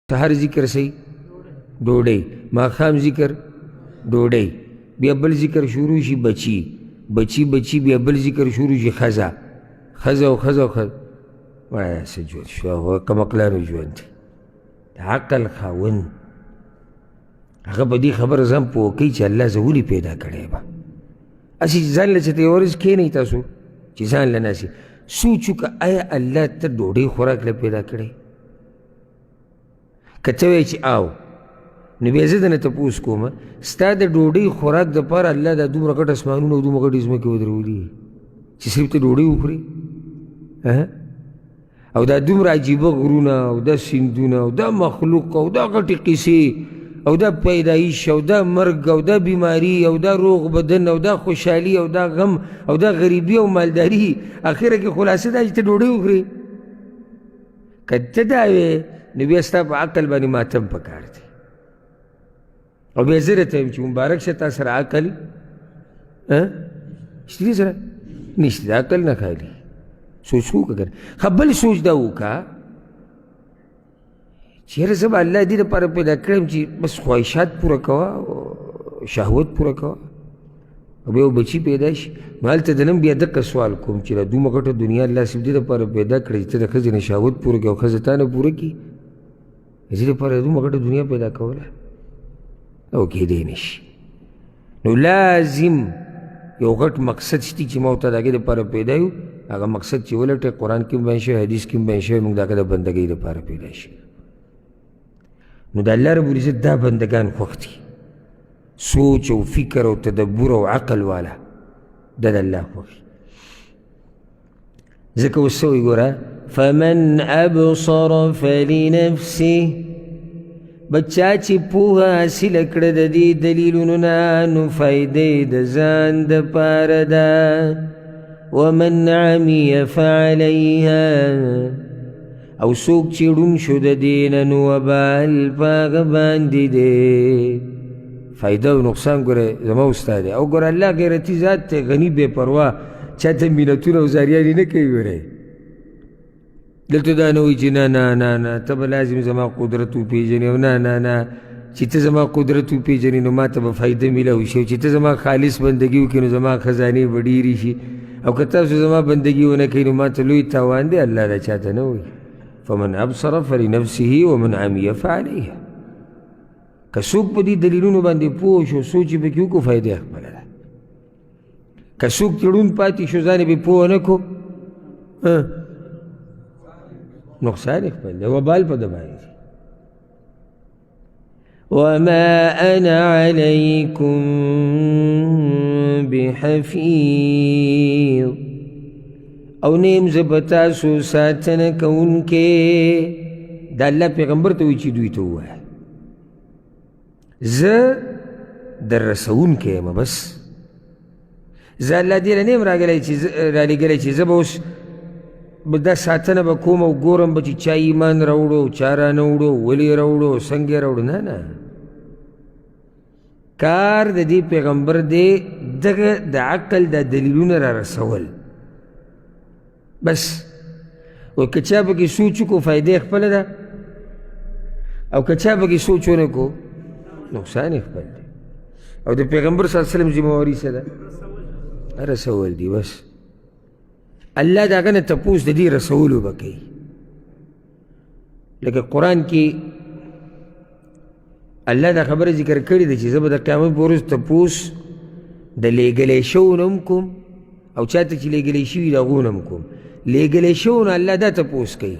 سحر ذکر سی ډوډۍ، ماښام ذکر ډوډۍ، بیا بل ذکر شروع شي بچي بچي بچي، بیا بل ذکر شروع شي ښځه ښځه او ښځه او ښځه. وایه څه ژوند شو، هغه کمقلانو ژوند دی. د عقل خاوند هغه په دې خبره ځان پوه کوي چې الله زه ولې پیدا کړی به. هسې چې ځان له چېرته یوه ورځ کښېنئ تاسو چې ځان له ناسې سوچ وکړه آیا الله ته ډوډۍ خوراک له پیدا کړی؟ که ته وایې چې او نو بیا زه درنه تپوس کوم ستا د ډوډۍ خوراک دپاره الله دا دومره غټ اسمانونه او دومره غټې ځمکې ودرولي چې صرف ته ډوډۍ وخورې؟ او دا دومره عجیبه غرونه او دا سیندونه او دا مخلوق او دا غټې قصې او دا پیدایش او دا مرګ او دا بیماری او دا روغ بدن او دا خوشحالي او دا غم او دا غریبي او مالداري، اخره کې خلاصه دا چې ته ډوډۍ وخورې. که ته دا وې نو بیا ستا په عقل باندې ماتم پکار دی. او بیا زه درته وایم چې مبارک شه تا سره عقل شته دې سره نشته، د عقل نه خالي. سوچ وکړه که ښه بل سوچ دا وکړه چې یاره زه به الله دې دپاره پیدا کړم چې بس خواهشات پوره کوه شهوت پوره کوه او بیا یو بچي پیدا شي. نو هلته د نن بیا دقه سوال کوم چې دا دومره غټه دنیا الله صرف دې دپاره پیدا کړی چې ته د ښځې نه شهوت پوره کړې او ښځه تا نه پوره کړي، د دې دپاره دومره غټه دنیا پیدا کوله او کېدی نه شي. نو لازم یو غټ مقصد شته چې ما ورته د هغې دپاره پیدا یو، هغه مقصد چې ولټوې قرآن کې هم بیان شوی حدیث کې هم بیان شوی، موږ د هغه د بندګۍ دپاره پیدا شي. نو د الله رب العزت دا بندگان خوښ دي، سوچ او فکر او تدبر او عقل والا دا د الله خوښ. ځکه اوس څه وایي ګوره فمن ابصر فلنفسه، بچا چې پوهه حاصله کړه د دې دلیلونو نه نو فایدې د ځان دپاره ده. ومن عمي فعليها، او څوک چې ړوند شو د دې نه نو وبال په هغه باندې دی. فایده او نقصان ګوره زما استاد دی. او ګوره الله غیرتي ذات دی، غني بې پروا، چاته مینتونه او زاریانې نه کوي. ګوره دلته دا نه وایي چې نه نه نه نه ته به لازم زما قدرت وپېژنې او نه نه نه چې ته زما قدرت وپېژنې نو ما ته به فایده میلاو شي، او چې ته زما خالص بندګي وکړې نو زما خزانې به ډېرې شي، او که تاسو زما بندګي ونه کوئ نو ما ته لوی تاوان دی. الله دا چاته نه وایي. فمن ابصر فلنفسه ومن عمي فعليها. که څوک په دې دلیلونو باندې پوه شو سوچ یې پکې وکړو فایده یې خپله ده. که څوک چې ړوند پاتې شو ځان یې پې پوه نه کړو نقصان یې خپل دی، وبال په ده باندې. وما أنا عليكم بحفيظ، او نیم زه په تاسو ساتنه کوونکی. د الله پیغمبر ته وایي چې دوی ته ووایه زه در رسوونکی یم، بس زه الله دې له نه یم رالېږلی چې زه به اوس دا ساتنه به کوم او ګورم به چې چا ایمان راوړو او چا رانه وړو، ولې یې راوړو، څنګه یې راوړو. نه نه، کار د دې پیغمبر دی دغه د عقل دا دلیلونه را رسول بس. او که چا پکې سوچ وکړو فایده یې خپله ده، او که چا پکې سوچ ونه کړو نقصان یې خپل دی. او د پیغمبر صلی الله علیه وسلم ذمہواري څه ده؟ رسول دی. بس الله د هغه نه تپوس د دې رسولو به کوي. لکه قرآن کې الله دا خبره ذکر کړې ده چې زه به د قیامت په ورځ تپوس د لېږلی شوو نه هم کوم او چا ته چې لېږلی شوي د هغو نه هم کوم. لېږلی شوو نه الله دا تپوس کوي